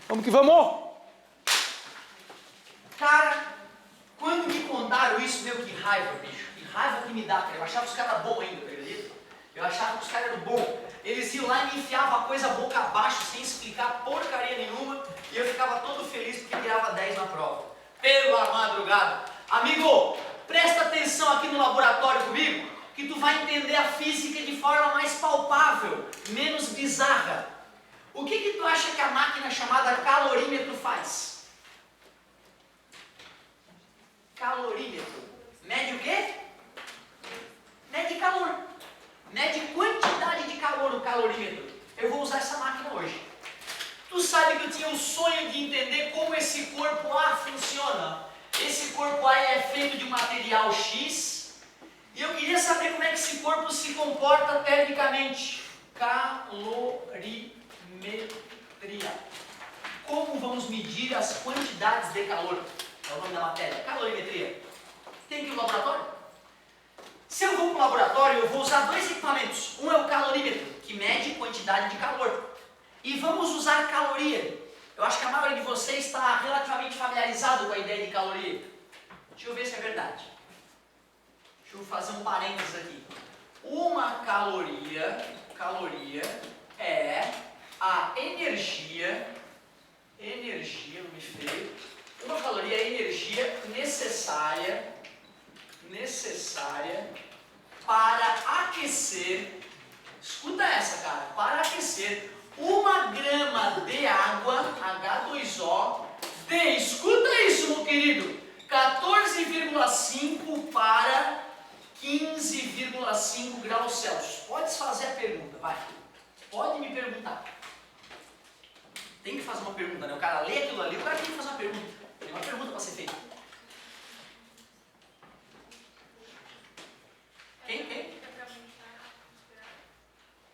Vamos que vamos! Cara, quando me contaram isso, meu, que raiva, bicho. Que raiva que me dá, cara. Eu achava os caras bons ainda, tá acredita? Eu achava que os caras eram bons. Eles iam lá e me enfiavam a coisa boca abaixo, sem explicar porcaria nenhuma, e eu ficava todo feliz porque tirava 10 na prova. Pela madrugada. Amigo, presta atenção aqui no laboratório comigo, que tu vai entender a física de forma mais palpável, menos bizarra. O que tu acha que a máquina chamada calorímetro faz? Calorímetro. Mede o quê? Mede calor. Mede quantidade de calor no calorímetro. Eu vou usar essa máquina hoje. Tu sabe que eu tinha um sonho de entender como esse corpo A funciona. Esse corpo A é feito de um material X. E eu queria saber como é que esse corpo se comporta termicamente. Calorimetria. Como vamos medir as quantidades de calor? É o nome da matéria. Calorimetria. Tem que ir no laboratório? Se eu vou para o laboratório, eu vou usar dois equipamentos. Um é o calorímetro, que mede quantidade de calor. E vamos usar caloria. Eu acho que a maioria de vocês está relativamente familiarizado com a ideia de caloria. Deixa eu ver se é verdade. Deixa eu fazer um parênteses aqui. Uma caloria é a energia, não me feio. Uma caloria é a energia necessária para aquecer, escuta essa, cara, para aquecer 1 grama de água, H2O, de, escuta isso, meu querido, 14,5 para 15,5 graus Celsius. Pode fazer a pergunta, vai. Pode me perguntar. Tem que fazer uma pergunta, né? O cara lê aquilo ali, o cara tem que fazer uma pergunta. Tem uma pergunta para ser feita. Quem?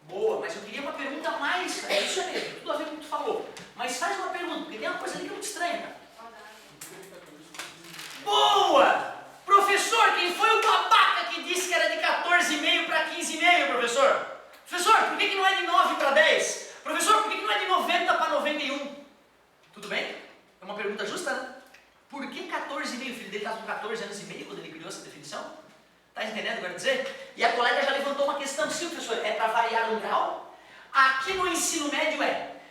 Boa, mas eu queria uma pergunta mais. É isso mesmo, tudo a ver com o que tu falou. Mas faz uma pergunta, porque tem uma coisa ali que é muito estranha, cara. Boa! Professor, quem foi o babaca que disse que era de 14,5 para 15,5, professor? Professor, por que não é de 9 para 10? Professor, por que não é de 90 para 91? Tudo bem? É uma pergunta justa, né? Por que 14,5? O filho dele estava com 14 anos e meio quando ele criou essa definição? Está entendendo o que eu quero dizer? E a colega já levantou uma questão, sim, professor, é para variar um grau? Aqui no ensino médio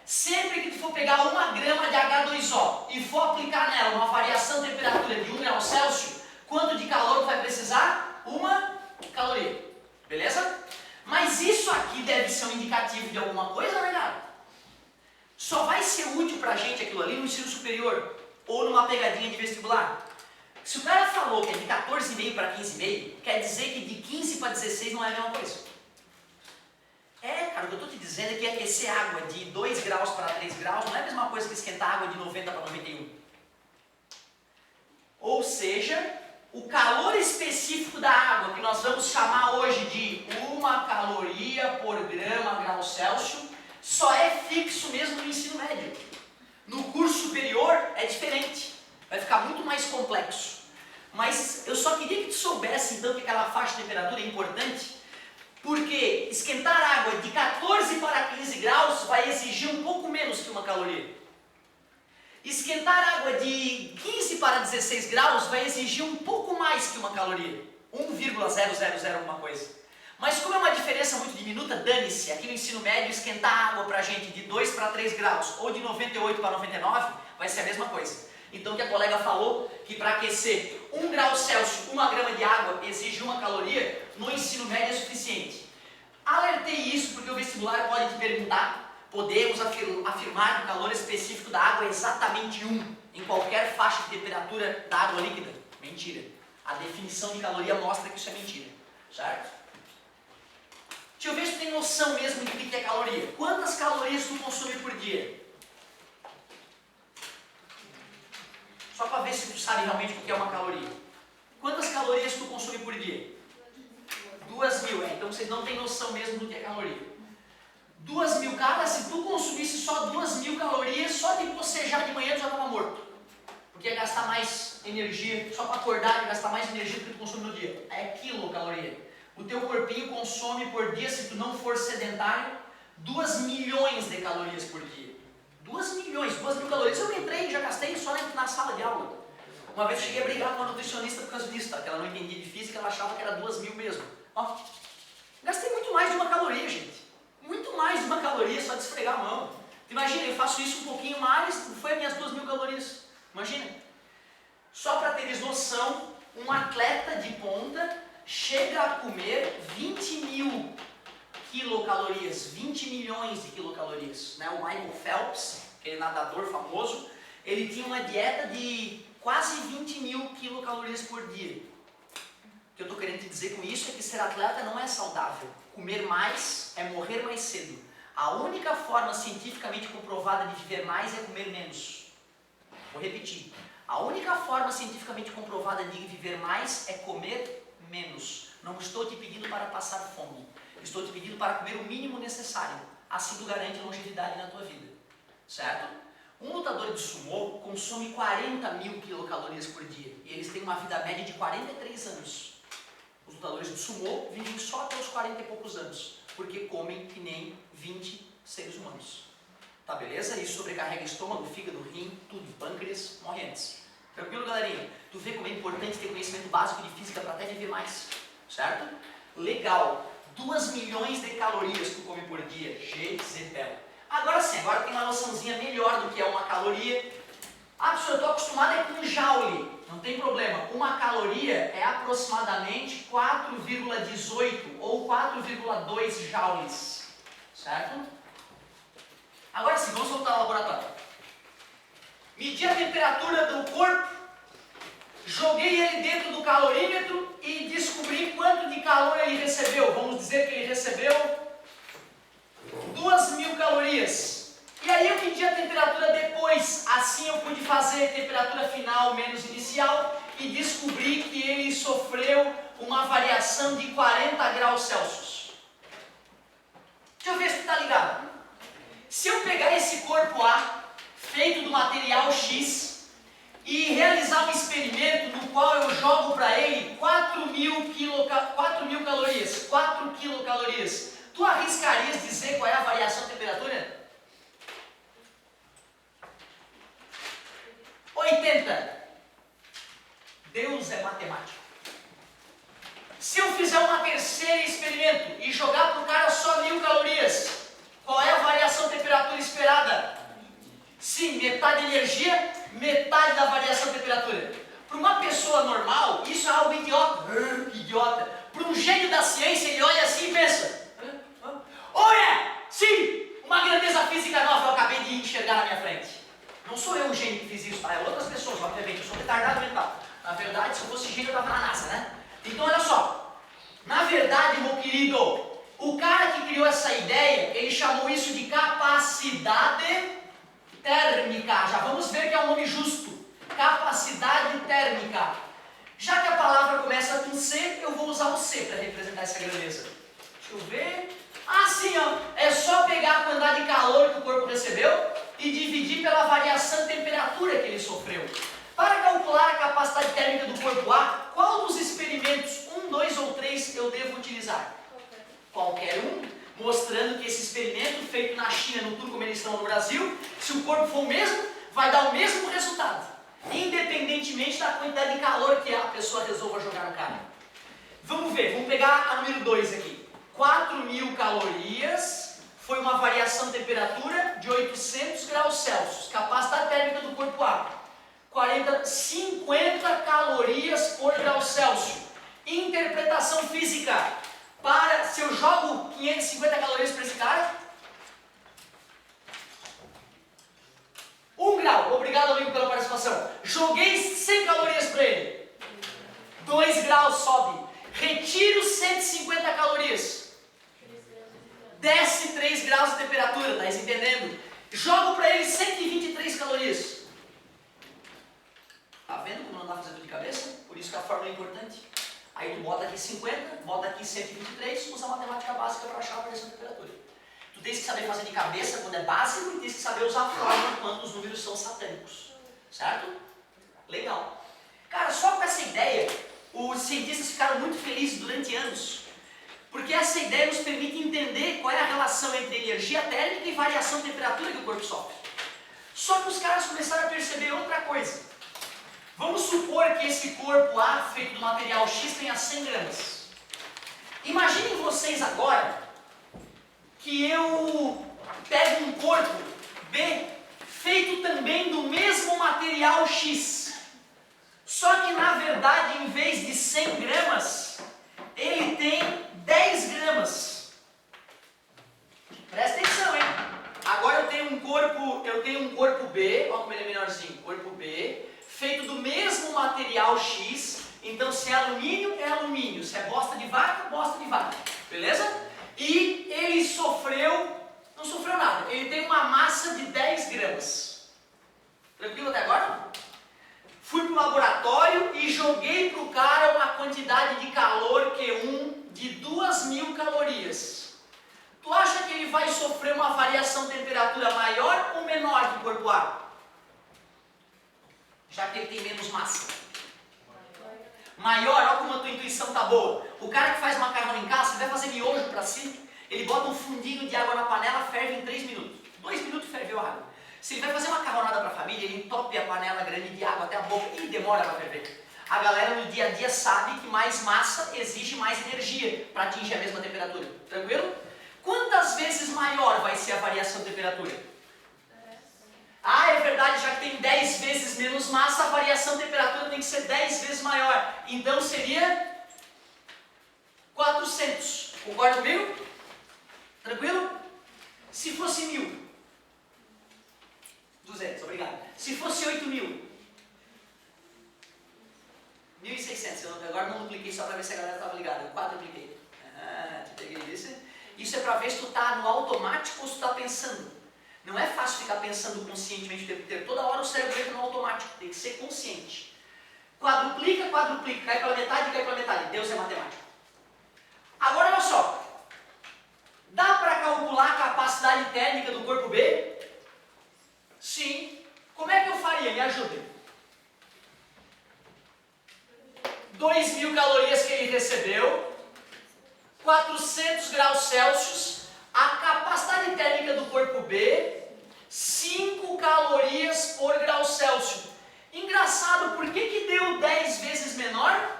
sempre que tu for pegar 1 grama de H2O e for aplicar nela uma variação de temperatura de 1 grau Celsius, quanto de calor tu vai precisar? 1 caloria. Beleza? Mas isso aqui deve ser um indicativo de alguma coisa, não é nada? Só vai ser útil pra gente aquilo ali no ensino superior ou numa pegadinha de vestibular. Se o cara falou que é de 14,5 para 15,5, quer dizer que de 15 para 16 não é a mesma coisa. Cara, o que eu estou te dizendo é que aquecer água de 2 graus para 3 graus não é a mesma coisa que esquentar água de 90 para 91. Ou seja, o calor específico da água, que nós vamos chamar hoje de 1 caloria por grama grau Celsius, só é fixo mesmo no ensino médio. No curso superior é diferente. Vai ficar muito mais complexo. Mas eu só queria que tu soubesse então que aquela faixa de temperatura é importante, porque esquentar água de 14 para 15 graus vai exigir um pouco menos que 1 caloria. Esquentar água de 15 para 16 graus vai exigir um pouco mais que 1 caloria. 1,000 alguma coisa. Mas como é uma diferença muito diminuta, dane-se. Aqui no ensino médio, esquentar água pra gente de 2 para 3 graus ou de 98 para 99 vai ser a mesma coisa. Então o que a colega falou, que para aquecer 1 grau Celsius, 1 grama de água exige 1 caloria, no ensino médio é suficiente. Alertei isso porque o vestibular pode te perguntar, podemos afirmar que o calor específico da água é exatamente 1 em qualquer faixa de temperatura da água líquida. Mentira. A definição de caloria mostra que isso é mentira. Certo? Deixa eu ver se tu tem noção mesmo do que é caloria. Quantas calorias tu consome por dia? Só para ver se tu sabe realmente o que é uma caloria. Quantas calorias tu consome por dia? 2.000, então vocês não têm noção mesmo do que é caloria. 2.000, cara, se tu consumisse só 2.000 calorias, só de bocejar de manhã tu já estava morto. Porque ia gastar mais energia, só para acordar ia gastar mais energia do que tu consome no dia. É quilocaloria. O teu corpinho consome por dia, se tu não for sedentário, 2 milhões de calorias por dia. 2 milhões, 2.000 calorias. gastei só na sala de aula. Uma vez eu cheguei a brigar com a nutricionista por causa disso, tá? Que ela não entendia de física, ela achava que era 2.000 mesmo. Ó, gastei muito mais de 1 caloria, gente. Muito mais de 1 caloria só de esfregar a mão. Imagina, eu faço isso um pouquinho mais, foi as minhas 2.000 calorias. Imagina. Só para teres noção, um atleta de ponta chega a comer 20.000 quilocalorias, 20 milhões de quilocalorias. Né? O Michael Phelps, aquele nadador famoso, ele tinha uma dieta de quase 20.000 quilocalorias por dia. O que eu estou querendo te dizer com isso é que ser atleta não é saudável. Comer mais é morrer mais cedo. A única forma cientificamente comprovada de viver mais é comer menos. Vou repetir. A única forma cientificamente comprovada de viver mais é comer menos. Não estou te pedindo para passar fome. Estou te pedindo para comer o mínimo necessário. Assim tu garante longevidade na tua vida. Certo? Um lutador de sumô consome 40.000 quilocalorias por dia. E eles têm uma vida média de 43 anos. Os lutadores de sumô vivem só até os 40 e poucos anos. Porque comem que nem 20 seres humanos. Tá, beleza? Isso sobrecarrega estômago, fígado, rim, tudo. Pâncreas, morre antes. Tranquilo, galerinha? Tu vê como é importante ter conhecimento básico de física para até viver mais. Certo? Legal. 2 milhões de calorias tu come por dia. Jezebel. Agora sim, agora tem uma noçãozinha melhor do que é uma caloria. Ah, professor, eu estou acostumado com joule. Não tem problema. Uma caloria é aproximadamente 4,18 ou 4,2 joules. Certo? Agora sim, vamos voltar ao laboratório. Medi a temperatura do corpo, joguei ele dentro do calorímetro e descobri quanto de calor ele recebeu. Vamos dizer que ele recebeu 2.000 calorias. E aí eu medi a temperatura depois, assim eu pude fazer temperatura final menos inicial e descobri que ele sofreu uma variação de 40 graus Celsius. Deixa eu ver se tu está ligado. Se eu pegar esse corpo A, feito do material X, e realizar um experimento no qual eu jogo para ele 4.000 calorias, 4 quilocalorias, tu arriscarias dizer qual é a variação de temperatura? 80. Deus é matemático. Se eu fizer uma terceira experimento e jogar para o cara só 1.000 calorias, qual é a variação de temperatura esperada? Sim, metade de energia, metade da variação de temperatura. Para uma pessoa normal, isso é algo idiota. Idiota. Para um gênio da ciência, ele olha assim e pensa: olha, sim, uma grandeza física nova eu acabei de enxergar na minha frente. Não sou eu o gênio que fiz isso, tá? É outras pessoas, obviamente, eu sou retardado mental. Na verdade, se eu fosse gênio, eu estava na NASA, né? Então, olha só. Na verdade, meu querido, o cara que criou essa ideia, ele chamou isso de capacidade térmica. Já vamos ver que é um nome justo. Capacidade térmica. Já que a palavra começa com C, eu vou usar o C para representar essa grandeza. Deixa eu ver. Ah, sim, ó. É só pegar a quantidade de calor que o corpo recebeu e dividir pela variação de temperatura que ele sofreu. Para calcular a capacidade térmica do corpo A, qual dos experimentos, 1, 2 ou 3, eu devo utilizar? Qualquer um, mostrando que esse experimento feito na China, no turco como eles estão no Brasil, se o corpo for o mesmo, vai dar o mesmo resultado, independentemente da quantidade de calor que a pessoa resolva jogar no cara. Vamos ver, vamos pegar a número 2 aqui. 4.000 calorias, foi uma variação de temperatura de 800 graus Celsius. Capacidade térmica do corpo A, 50 calorias por grau Celsius. Interpretação física. Se eu jogo 550 calorias para esse cara, 1 grau, obrigado amigo pela participação. Joguei 100 calorias para ele, 2 graus sobe. Retiro 150 calorias, desce 3 graus de temperatura, tá entendendo? Jogo para ele 123 calorias. Tá vendo como não dá pra fazer tudo de cabeça? Por isso que a fórmula é importante. Aí tu bota aqui 50, bota aqui 123, usa a matemática básica para achar a variação de temperatura. Tu tens que saber fazer de cabeça quando é básico e tens que saber usar a fórmula quando os números são satânicos. Certo? Legal. Cara, só com essa ideia, os cientistas ficaram muito felizes durante anos. Porque essa ideia nos permite entender qual é a relação entre energia térmica e variação de temperatura que o corpo sofre. Só que os caras começaram a perceber outra coisa. Vamos supor que esse corpo A, feito do material X, tenha 100 gramas. Imaginem vocês agora que eu pego um corpo B, feito também do mesmo material X. Só que na verdade, em vez de 100 gramas, ele tem 10 gramas. Presta atenção, hein? Agora eu tenho um corpo B, olha como ele é menorzinho, corpo B, feito do mesmo material X. Então se é alumínio, se é bosta de vaca, beleza? E ele não sofreu nada, ele tem uma massa de 10 gramas. Tranquilo até agora? Fui para o laboratório e joguei para o cara uma quantidade de calor Q1 de 2.000 calorias. Tu acha que ele vai sofrer uma variação de temperatura maior ou menor que o corpo A? Já que ele tem menos massa. Maior, olha como a tua intuição tá boa. O cara que faz macarrão em casa, ele vai fazer miojo para si, ele bota um fundinho de água na panela, ferve em 3 minutos. 2 minutos ferveu a água. Se ele vai fazer macarronada para a família, ele entope a panela grande de água até a boca e demora para ferver. A galera no dia a dia sabe que mais massa exige mais energia para atingir a mesma temperatura. Tranquilo? Quantas vezes maior vai ser a variação de temperatura? Ah, é verdade, já que tem 10 vezes menos massa, a variação de temperatura tem que ser 10 vezes maior. Então seria 400. Concorda comigo? Tranquilo? Se fosse 1.000. 200, obrigado. Se fosse 8.000. 1.600. Agora não dupliquei só para ver se a galera estava ligada. Eu quadrupliquei. Te peguei isso. Isso é para ver se tu está no automático ou se tu está pensando. Não é fácil ficar pensando conscientemente o tempo inteiro. Toda hora o cérebro entra no automático. Tem que ser consciente. Quadruplica. Cai pela metade. Deus é matemático. Agora olha só. Dá para calcular a capacidade térmica do corpo B? Sim. Como é que eu faria? Me ajuda. 2.000 calorias que ele recebeu. 400 graus Celsius. A capacidade térmica do corpo B, 5 calorias por grau Celsius. Engraçado, por que deu 10 vezes menor?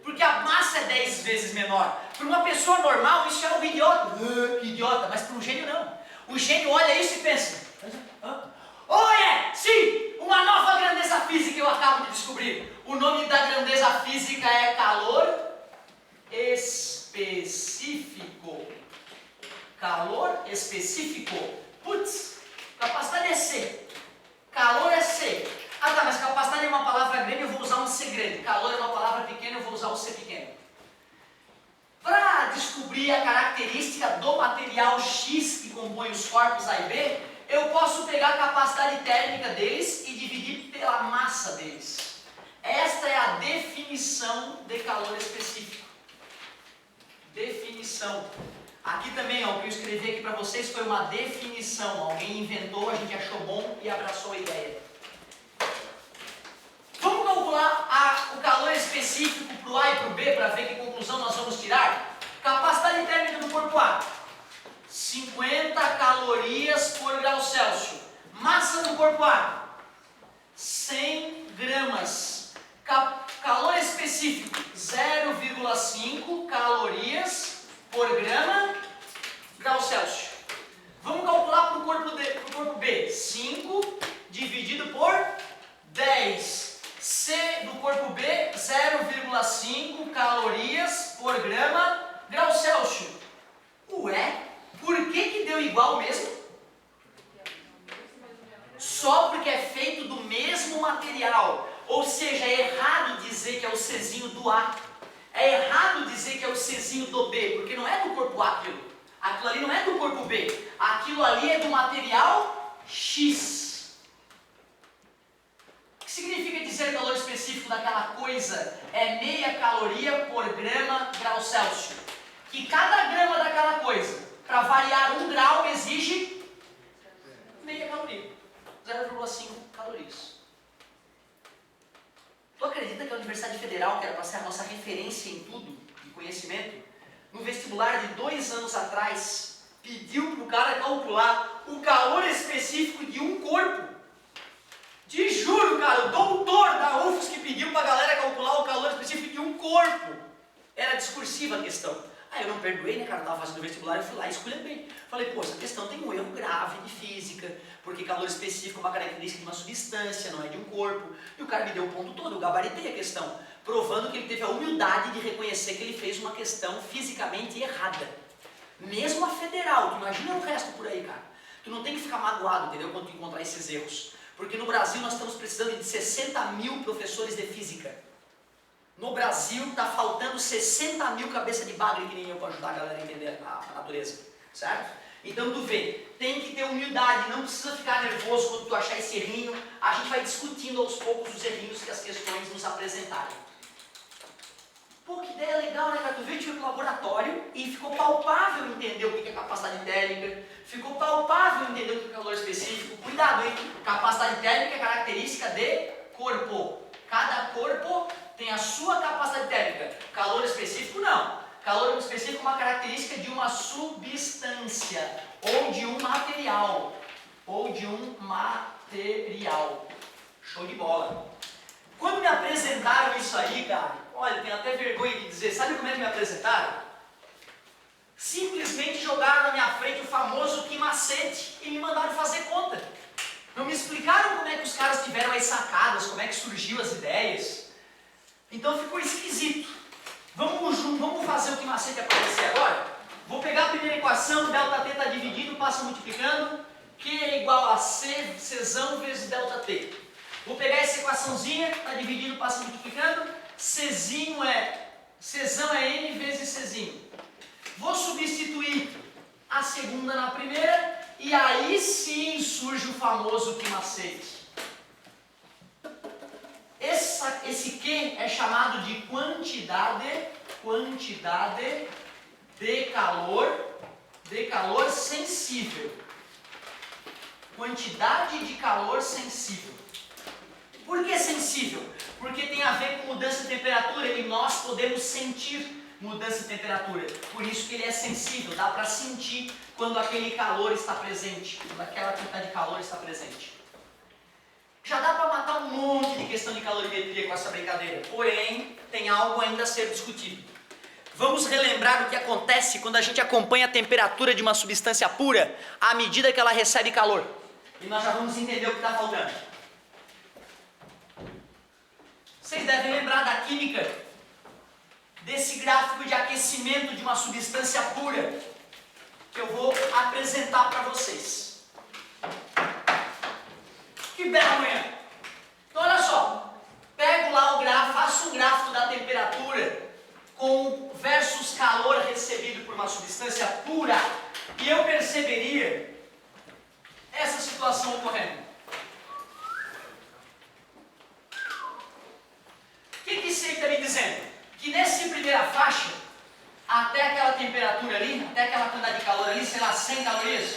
Porque a massa é 10 vezes menor. Para uma pessoa normal, isso é algo idiota. Que idiota, mas para um gênio não. O gênio olha isso e pensa: sim, uma nova grandeza física eu acabo de descobrir. O nome da grandeza física é calor específico. Calor específico. Putz, capacidade é C. Calor é C. Ah tá, mas capacidade é uma palavra grande, eu vou usar um C grande. Calor é uma palavra pequena, eu vou usar um C pequeno. Para descobrir a característica do material X que compõe os corpos A e B, eu posso pegar a capacidade térmica deles e dividir pela massa deles. Esta é a definição de calor específico. Definição. Aqui também, ó, o que eu escrevi aqui para vocês foi uma definição. Alguém inventou, a gente achou bom e abraçou a ideia. Vamos calcular o calor específico para o A e para o B para ver que conclusão nós vamos tirar? Capacidade térmica do corpo A. 50 calorias por grau Celsius. Massa do corpo A. 100 gramas. Calor específico. 0,5 calorias por grama grau Celsius. Vamos calcular para o corpo B. 5 dividido por 10. C do corpo B, 0,5 calorias por grama grau Celsius. Ué, por que deu igual mesmo? Só porque é feito do mesmo material. Ou seja, é errado dizer que é o Czinho do A. É errado dizer que é o Czinho do B, porque não é do corpo A aquilo. Aquilo ali não é do corpo B. Aquilo ali é do material X. O que significa dizer calor específico daquela coisa? É meia caloria por grama grau Celsius. Que cada grama daquela coisa, para variar 1 grau, exige meia caloria. 0,5 calorias. Tu acredita que a Universidade Federal, que era para ser a nossa referência em tudo, de conhecimento, no vestibular de 2 anos atrás, pediu para o cara calcular o calor específico específico de um corpo. Te juro, cara, o doutor da UFSC que pediu pra galera calcular o calor específico de um corpo. Era discursiva a questão. Aí eu não perdoei, né, cara, eu tava fazendo vestibular, eu fui lá e esculhambei. Falei, pô, essa questão tem um erro grave de física, porque calor específico é uma característica de uma substância, não é de um corpo. E o cara me deu o ponto todo, eu gabaritei a questão, provando que ele teve a humildade de reconhecer que ele fez uma questão fisicamente errada. Mesmo a federal, tu imagina o resto por aí, cara. Tu não tem que ficar magoado, entendeu, quando tu encontrar esses erros. Porque no Brasil nós estamos precisando de 60 mil professores de física. No Brasil está faltando 60 mil cabeças de bagre que nem eu para ajudar a galera a entender a natureza, certo? Então tu vê, tem que ter humildade, não precisa ficar nervoso quando tu achar esse errinho. A gente vai discutindo aos poucos os errinhos que as questões nos apresentarem. Pô, que ideia legal, né, cara? Tu veio pro laboratório e ficou palpável entender o que é capacidade térmica, ficou palpável entender o que é calor específico. Cuidado, hein? Capacidade térmica é característica de corpo. Cada corpo tem a sua capacidade térmica. Calor específico, não. Calor específico é uma característica de uma substância ou de um material. Show de bola. Quando me apresentaram isso aí, cara, olha, tenho até vergonha de dizer, sabe como é que me apresentaram? Simplesmente jogaram na minha frente o famoso que macete e me mandaram fazer conta. Não me explicaram como é que os caras tiveram as sacadas, como é que surgiu as ideias. Então ficou esquisito. Vamos fazer o que macete aparecer agora? Vou pegar a primeira equação, ΔT está dividido, passa multiplicando, Q é igual a C, Czão vezes ΔT. Vou pegar essa equaçãozinha, está dividido, passa multiplicando, Czão é N vezes Czinho. Vou substituir a segunda na primeira, e aí sim surge o famoso que macete. Esse Q é chamado de quantidade de calor sensível. Quantidade de calor sensível. Por que sensível? Porque tem a ver com mudança de temperatura e nós podemos sentir mudança de temperatura. Por isso que ele é sensível, dá para sentir quando aquele calor está presente, quando aquela quantidade de calor está presente. Já dá para matar um monte de questão de calorimetria com essa brincadeira, porém, tem algo ainda a ser discutido. Vamos relembrar o que acontece quando a gente acompanha a temperatura de uma substância pura à medida que ela recebe calor. E nós já vamos entender o que está faltando. Vocês devem lembrar da química desse gráfico de aquecimento de uma substância pura que eu vou apresentar para vocês. Que bela manhã! Então olha só, pego lá o gráfico, faço um gráfico da temperatura com versus calor recebido por uma substância pura e eu perceberia essa situação ocorrendo. O que isso aí está me dizendo? Que nessa primeira faixa, até aquela temperatura ali, até aquela quantidade de calor ali, sei lá, 100 calorias.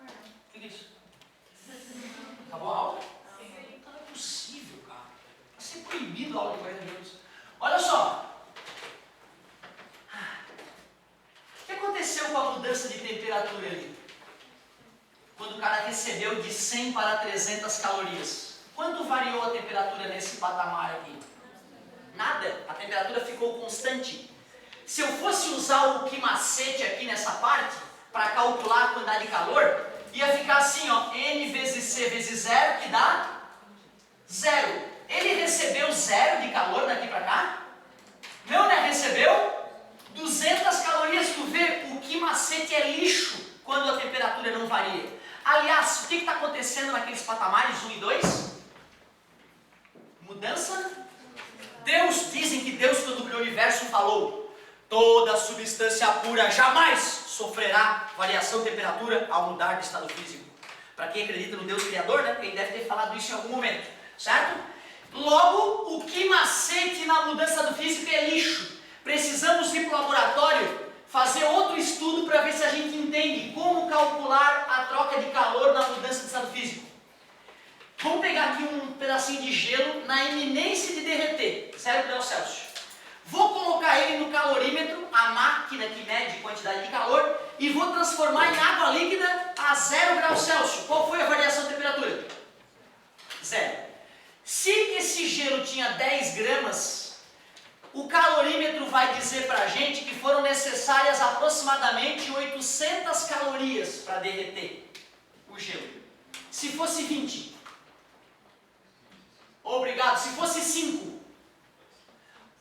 O que é isso? Acabou a aula? Não é possível, cara. Vai ser proibido a aula de 40 minutos. Olha só. O que aconteceu com a mudança de temperatura ali? Quando o cara recebeu de 100 para 300 calorias. Quanto variou a temperatura nesse patamar aqui? Nada. A temperatura ficou constante. Se eu fosse usar o que macete aqui nessa parte, para calcular a quantidade de calor, ia ficar assim, ó, N vezes C vezes 0, que dá 0. Ele recebeu 0 de calor daqui para cá? Não, né? Recebeu 200 calorias. Tu vê, o que macete é lixo quando a temperatura não varia. Aliás, o que está acontecendo naqueles patamares 1 e 2? Mudança? Dizem que Deus, quando criou o universo, falou: toda substância pura jamais sofrerá variação de temperatura ao mudar de estado físico. Para quem acredita no Deus Criador, né? Porque ele deve ter falado isso em algum momento, certo? Logo, o que macete na mudança do físico é lixo. Precisamos ir para o laboratório fazer outro estudo para ver se a gente entende como calcular a troca de calor na mudança de estado físico. Vamos pegar aqui um pedacinho de gelo na iminência de derreter, 0 graus Celsius. Vou colocar ele no calorímetro, a máquina que mede quantidade de calor, e vou transformar em água líquida a dizer para a gente que foram necessárias aproximadamente 800 calorias para derreter o gelo. Se fosse 20, obrigado, se fosse 5,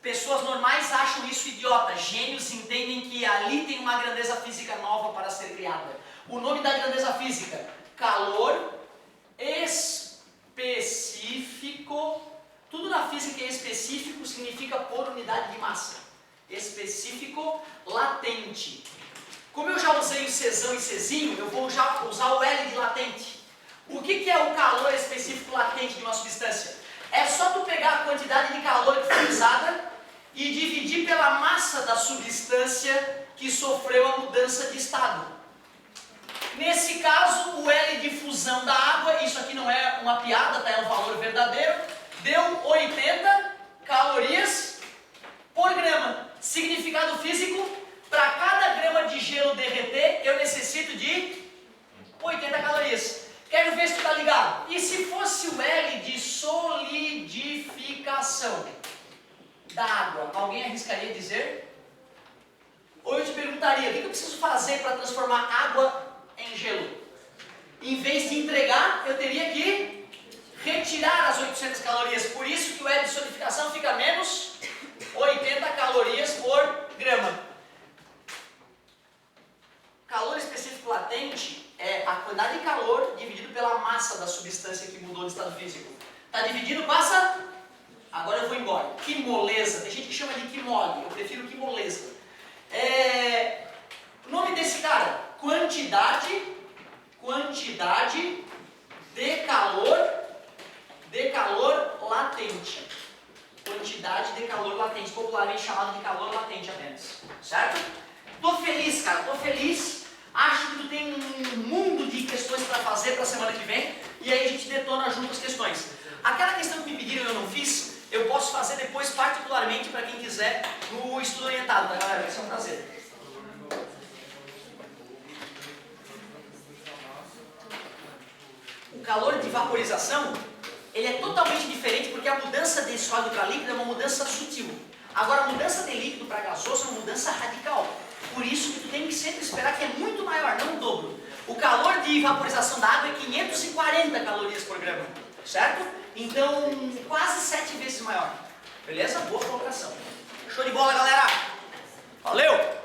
pessoas normais acham isso idiota, gênios entendem que ali tem uma grandeza física nova para ser criada. O nome da grandeza física, calor específico. Tudo na física que é específico significa por unidade de massa. Específico latente. Como eu já usei o Czão e Czinho, eu vou já usar o L de latente. O que é o calor específico latente de uma substância? É só tu pegar a quantidade de calor que foi usada e dividir pela massa da substância que sofreu a mudança de estado. Nesse caso, o L de fusão da água, isso aqui não é uma piada, tá? É um valor verdadeiro, deu 80 calorias por grama. Significado físico, para cada grama de gelo derreter, eu necessito de 80 calorias. Quero ver se tu está ligado. E se fosse o L de solidificação da água, alguém arriscaria dizer? Ou eu te perguntaria, o que eu preciso fazer para transformar água em gelo? Em vez de entregar, eu teria que retirar as 800 calorias. Por isso que o L de solidificação fica menos 80 calorias por grama. Calor específico latente é a quantidade de calor dividido pela massa da substância que mudou de estado físico. Está dividido, passa? Agora eu vou embora. Que moleza. Tem gente que chama de que mole. Eu prefiro que moleza. O nome desse cara? Quantidade de calor latente. Quantidade de calor latente. Popularmente chamado de calor latente apenas. Certo? Tô feliz, cara. Tô feliz. Acho que tu tem um mundo de questões para fazer para a semana que vem. E aí a gente detona junto as questões. Aquela questão que me pediram e eu não fiz, eu posso fazer depois particularmente para quem quiser no estudo orientado, tá, galera? Vai ser um prazer. O calor de vaporização, ele é totalmente diferente porque a mudança de sólido para líquido é uma mudança sutil. Agora, a mudança de líquido para gasoso é uma mudança radical. Por isso que tu tem que sempre esperar que é muito maior, não o dobro. O calor de vaporização da água é 540 calorias por grama, certo? Então, quase 7 vezes maior. Beleza? Boa colocação. Show de bola, galera! Valeu!